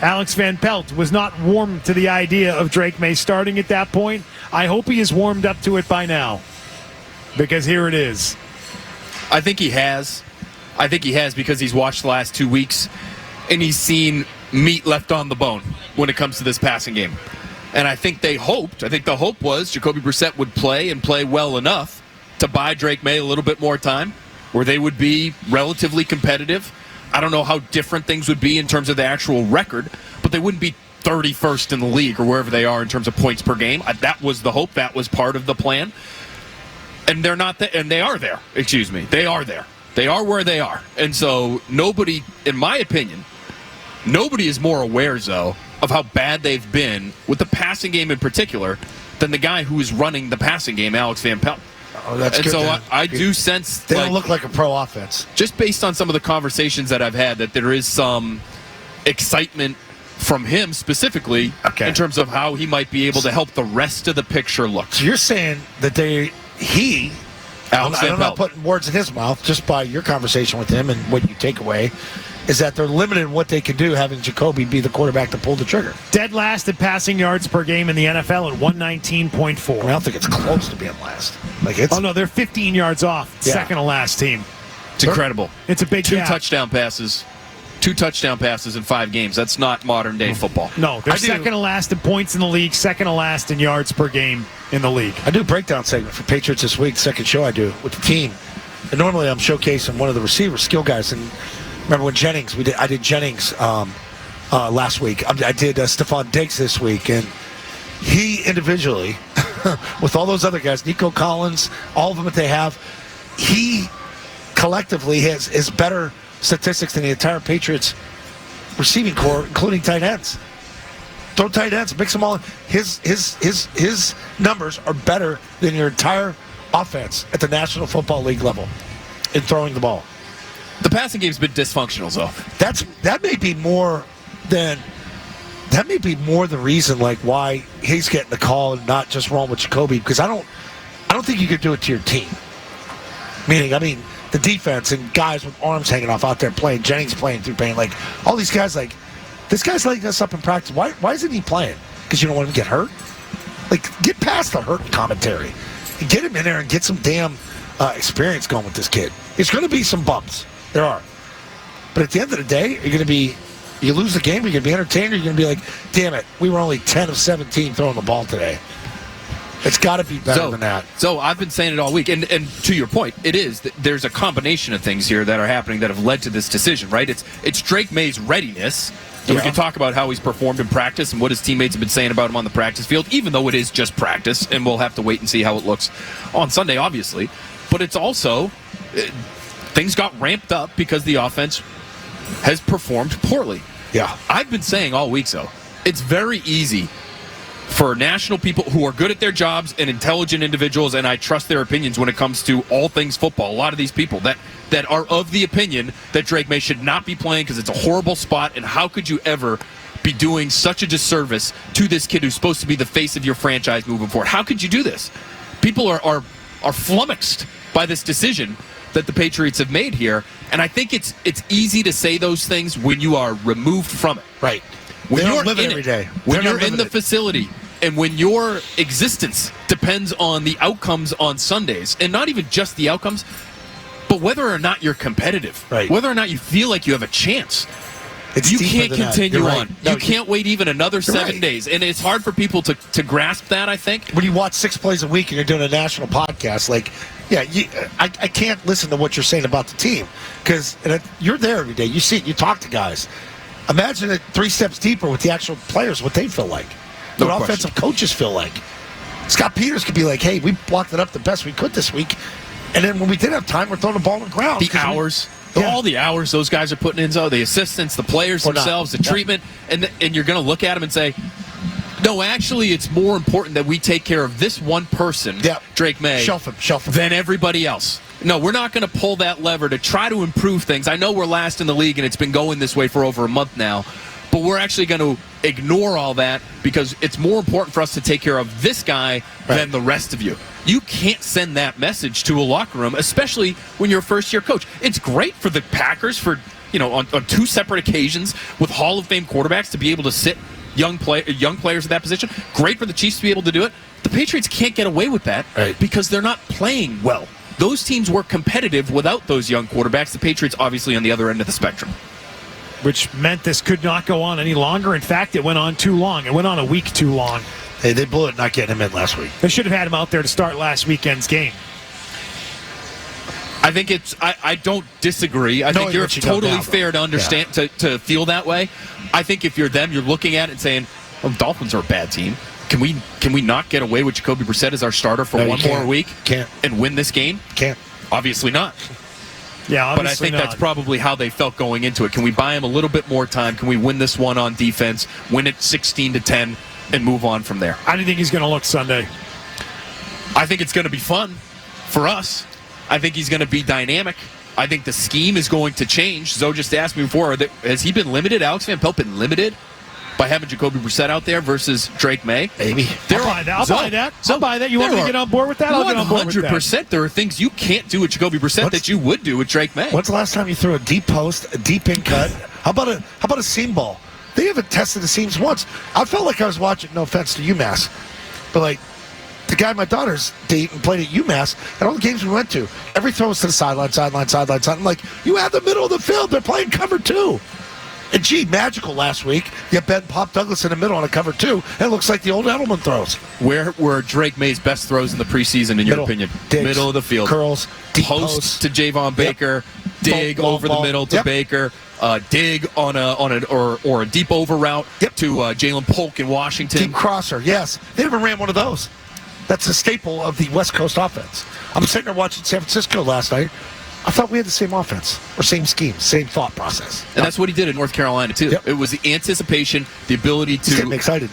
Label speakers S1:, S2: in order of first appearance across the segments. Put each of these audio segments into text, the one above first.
S1: Alex Van Pelt was not warm to the idea of Drake Maye starting at that point. I hope he is warmed up to it by now, because here it is.
S2: I think he has. I think he has because he's watched the last 2 weeks, and he's seen meat left on the bone when it comes to this passing game. And I think the hope was Jacoby Brissett would play and play well enough to buy Drake Maye a little bit more time, where they would be relatively competitive. I don't know how different things would be in terms of the actual record, but they wouldn't be 31st in the league or wherever they are in terms of points per game. That was the hope. That was part of the plan. And they're not and they are there. Excuse me. They are there. They are where they are. And so nobody, in my opinion, nobody is more aware, though, of how bad they've been with the passing game in particular than the guy who is running the passing game, Alex Van Pelt.
S3: Oh, that's
S2: and
S3: good.
S2: So I do sense
S3: they don't look like a pro offense.
S2: Just based on some of the conversations that I've had, that there is some excitement from him specifically in terms of how he might be able to help the rest of the picture look.
S3: So you're saying that I'm not putting words in his mouth, just by your conversation with him and what you take away, is that they're limited in what they can do having Jacoby be the quarterback to pull the trigger.
S1: Dead last at passing yards per game in the NFL at 119.4.
S3: I don't think it's close to being last.
S1: Oh, no, they're 15 yards off. Yeah. Second to last team.
S2: It's incredible.
S1: It's a big gap.
S2: 2 touchdown passes in 5 games. That's not modern day football.
S1: No, they're second to last in points in the league, second to last in yards per game in the league.
S3: I do a breakdown segment for Patriots this week, second show I do with the team. And normally I'm showcasing one of the receiver skill guys. And remember when I did Jennings last week. I did Stephon Diggs this week. And he individually, with all those other guys, Nico Collins, all of them that they have, he collectively has better statistics than the entire Patriots receiving core, including tight ends. Throw tight ends, mix them all in. His numbers are better than your entire offense at the National Football League level in throwing the ball.
S2: The passing game's been dysfunctional, though.
S3: That may be more the reason, like, why he's getting the call and not just rolling with Jacoby, because I don't think you could do it to your team. Meaning, the defense and guys with arms hanging off out there playing, Jennings playing through pain, like all these guys, like this guy's lighting us up in practice. Why isn't he playing? Because you don't want him to get hurt? Like, get past the hurt commentary and get him in there and get some damn experience going with this kid. There's going to be some bumps. There are. But at the end of the day, you lose the game, you're going to be entertained, or you're going to be like, damn it, we were only 10 of 17 throwing the ball today. It's got to be better than that.
S2: So I've been saying it all week, and to your point, it is. There's a combination of things here that are happening that have led to this decision, right? It's Drake Maye's readiness. And we can talk about how he's performed in practice and what his teammates have been saying about him on the practice field, even though it is just practice, and we'll have to wait and see how it looks on Sunday, obviously. But it's also, things got ramped up because the offense has performed poorly.
S3: Yeah.
S2: I've been saying all week, so it's very easy for national people who are good at their jobs and intelligent individuals, and I trust their opinions when it comes to all things football. A lot of these people that are of the opinion that Drake Maye should not be playing because it's a horrible spot, and how could you ever be doing such a disservice to this kid who's supposed to be the face of your franchise moving forward? How could you do this? People are flummoxed by this decision that the Patriots have made here, and I think it's easy to say those things when you are removed from it.
S3: Right.
S2: When
S3: they
S2: you're
S3: don't live
S2: in
S3: it every day.
S2: When you're in the facility, and when your existence depends on the outcomes on Sundays, and not even just the outcomes, but whether or not you're competitive,
S3: right,
S2: whether or not you feel like you have a chance, you can't continue on. No, you can't wait even another 7 days. And it's hard for people to grasp that, I think.
S3: When you watch 6 plays a week and you're doing a national podcast, like, I can't listen to what you're saying about the team, because you're there every day. You see it. You talk to guys. Imagine it 3 steps deeper with the actual players, what they feel like. What offensive coaches feel like. Scott Peters could be like, hey, we blocked it up the best we could this week. And then when we did have time, we're throwing the ball on the ground.
S2: The hours. All the hours those guys are putting in, so the assistants, the players themselves, the treatment. And you're going to look at them and say, no, actually, it's more important that we take care of this one person, Drake Maye,
S3: shelf him,
S2: than everybody else. No, we're not going to pull that lever to try to improve things. I know we're last in the league, and it's been going this way for over a month now, but we're actually going to ignore all that because it's more important for us to take care of this guy than the rest of you. You can't send that message to a locker room, especially when you're a first-year coach. It's great for the Packers, for on two separate occasions with Hall of Fame quarterbacks to be able to sit young players at that position. Great for the Chiefs to be able to do it. The Patriots can't get away with that because they're not playing well. Those teams were competitive without those young quarterbacks. The Patriots obviously on the other end of the spectrum.
S1: Which meant this could not go on any longer. In fact, it went on too long. It went on a week too long.
S3: Hey, they blew it not getting him in last week.
S1: They should have had him out there to start last weekend's game.
S2: I think I don't disagree. I think you're totally fair to understand, to feel that way. I think if you're them, you're looking at it and saying, well, the Dolphins are a bad team. Can we not get away with Jacoby Brissett as our starter for one more week and win this game?
S3: Can't.
S2: Obviously not.
S1: Yeah,
S2: but I think that's probably how they felt going into it. Can we buy him a little bit more time? Can we win this one on defense, win it 16-10, and move on from there?
S1: How do you think he's going to look Sunday?
S2: I think it's going to be fun for us. I think he's going to be dynamic. I think the scheme is going to change. Zoe just asked me before, has he been limited? Alex Van Pelt been limited by having Jacoby Brissett out there versus Drake May?
S3: Maybe.
S1: I'll buy that. You want me to get on board with that? I'll get on board with that.
S2: 100%. There are things you can't do with Jacoby Brissett that you would do with Drake May.
S3: When's the last time you threw a deep post, a deep in cut? How about a seam ball? They haven't tested the seams once. I felt like I was watching, no offense to UMass, but like the guy my daughter's dating played at UMass, and all the games we went to, every throw was to the sideline. I'm like, you have the middle of the field. They're playing cover 2. And gee, magical last week. You Ben Pop Douglas in the middle on a cover 2. And it looks like the old Edelman throws.
S2: Where were Drake May's best throws in the preseason, in your opinion?
S3: Digs,
S2: middle of the field.
S3: Curls, deep
S2: post to Javon Baker, dig over the middle to Baker, dig on a deep over route to Jalen Polk in Washington.
S3: Deep crosser, yes. They never ran one of those. That's a staple of the West Coast offense. I'm sitting there watching San Francisco last night. I thought we had the same offense, or same scheme, same thought process.
S2: And that's what he did in North Carolina, too. Yep. It was the anticipation, the ability to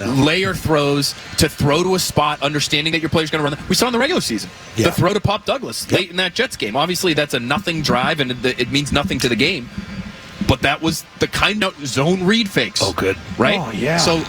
S2: layer throws, to throw to a spot, understanding that your player's going to run. We saw in the regular season, the throw to Pop Douglas late in that Jets game. Obviously, that's a nothing drive, and it means nothing to the game. But that was the kind of zone read fakes.
S3: Oh, good.
S2: Right?
S1: Oh, yeah.
S2: So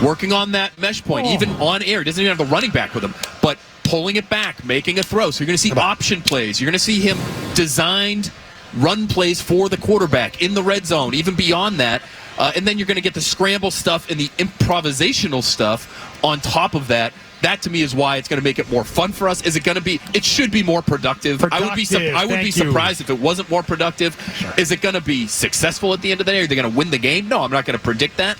S2: working on that mesh point, even on air, he doesn't even have the running back with him, but pulling it back, making a throw. So you're going to see option plays. You're going to see him designed run plays for the quarterback in the red zone, even beyond that. And then you're going to get the scramble stuff and the improvisational stuff on top of that. That, to me, is why it's going to make it more fun for us. Is it going to be? It should be more productive. I would be surprised if it wasn't more productive. Sure. Is it going to be successful at the end of the day? Are they going to win the game? No, I'm not going to predict that.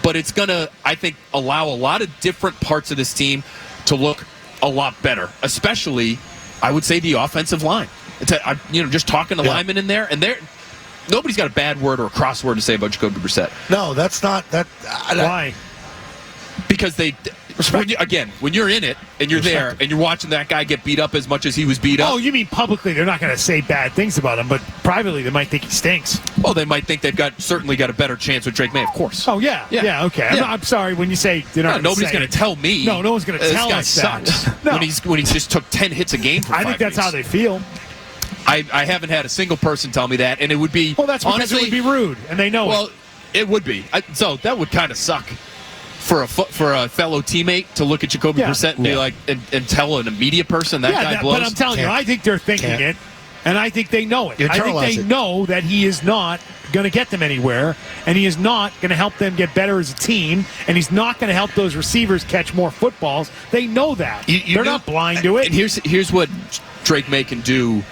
S2: But it's going to, I think, allow a lot of different parts of this team to look a lot better, especially, I would say, the offensive line. Just talking to linemen in there, and nobody's got a bad word or a crossword to say about Jacoby Brissett.
S3: No, that's not that.
S1: Why?
S2: Because when you're in it and you're there and you're watching that guy get beat up as much as he was beat up.
S1: Oh, you mean publicly they're not going to say bad things about him, but privately they might think he stinks.
S2: Oh, they might think they've certainly got a better chance with Drake May, of course.
S1: Oh, yeah, okay.
S2: Yeah.
S1: I'm sorry when you say they're not.
S2: Nobody's going to tell me.
S1: No one's going to tell us that.
S2: This guy sucks when he just took 10 hits a game for 5
S1: I think that's how they feel.
S2: I haven't had a single person tell me that, and it would be.
S1: Well, that's because honestly, it would be rude, and they know it.
S2: Well, it would be. So that would kind of suck for a fellow teammate to look at Jacoby Brissett and be like, and tell an media person that guy blows.
S1: But I'm telling you, I think they're thinking it, and I think they know it. I think they know that he is not going to get them anywhere, and he is not going to help them get better as a team, and he's not going to help those receivers catch more footballs. They know that. They're not blind to it.
S2: And here's what Drake May can do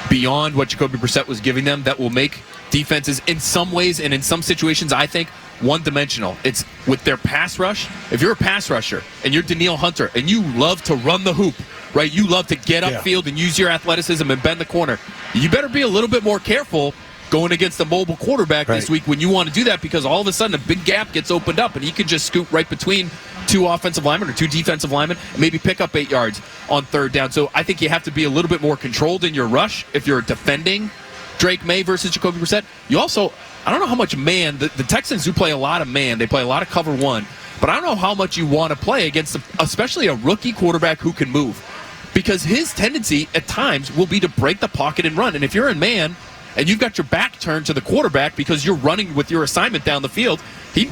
S2: beyond what Jacoby Brissett was giving them that will make defenses in some ways and in some situations, I think, one-dimensional. It's with their pass rush. If you're a pass rusher and you're Danielle Hunter and you love to run the hoop, right? You love to get upfield and use your athleticism and bend the corner. You better be a little bit more careful going against a mobile quarterback this week when you want to do that, because all of a sudden a big gap gets opened up and he could just scoot right between two offensive linemen or two defensive linemen and maybe pick up 8 yards on third down. So I think you have to be a little bit more controlled in your rush if you're defending Drake May versus Jacoby Brissett. You also, I don't know how much man, the Texans do play a lot of man. They play a lot of cover one. But I don't know how much you want to play against, especially a rookie quarterback who can move. Because his tendency at times will be to break the pocket and run. And if you're in man, and you've got your back turned to the quarterback because you're running with your assignment down the field, you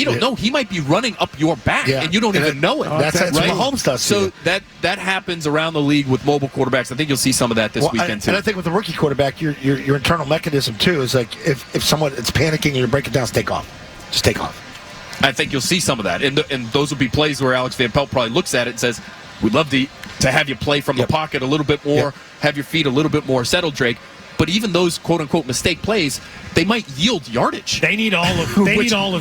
S2: don't know. He might be running up your back, and you don't even know it.
S3: That's what Mahomes does.
S2: So that happens around the league with mobile quarterbacks. I think you'll see some of that this weekend, too.
S3: And I think with the rookie quarterback, your internal mechanism, too, is like if someone is panicking and you're breaking down, take off. Just take off.
S2: I think you'll see some of that. And those will be plays where Alex Van Pelt probably looks at it and says, we'd love to have you play from the pocket a little bit more, have your feet a little bit more settled, Drake. But even those quote-unquote mistake plays, they might yield yardage.
S1: They need all of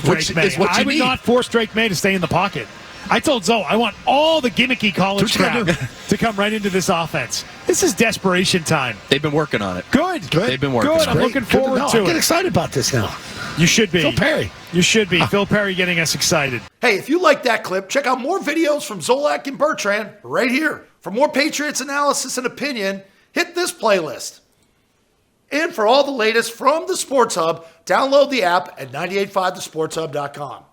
S1: Drake Maye. I would not force Drake Maye to stay in the pocket. I told Zoe, I want all the gimmicky college crap to come right into this offense. This is desperation time.
S2: They've been working on it.
S1: Good.
S2: They've been working on it.
S1: I'm looking forward to it.
S3: I'm getting excited about this now.
S1: You should be.
S3: Phil Perry.
S1: You should be. Phil Perry getting us excited.
S4: Hey, if you like that clip, check out more videos from Zolak and Bertrand right here. For more Patriots analysis and opinion, hit this playlist. And for all the latest from the Sports Hub, download the app at 985thesportshub.com.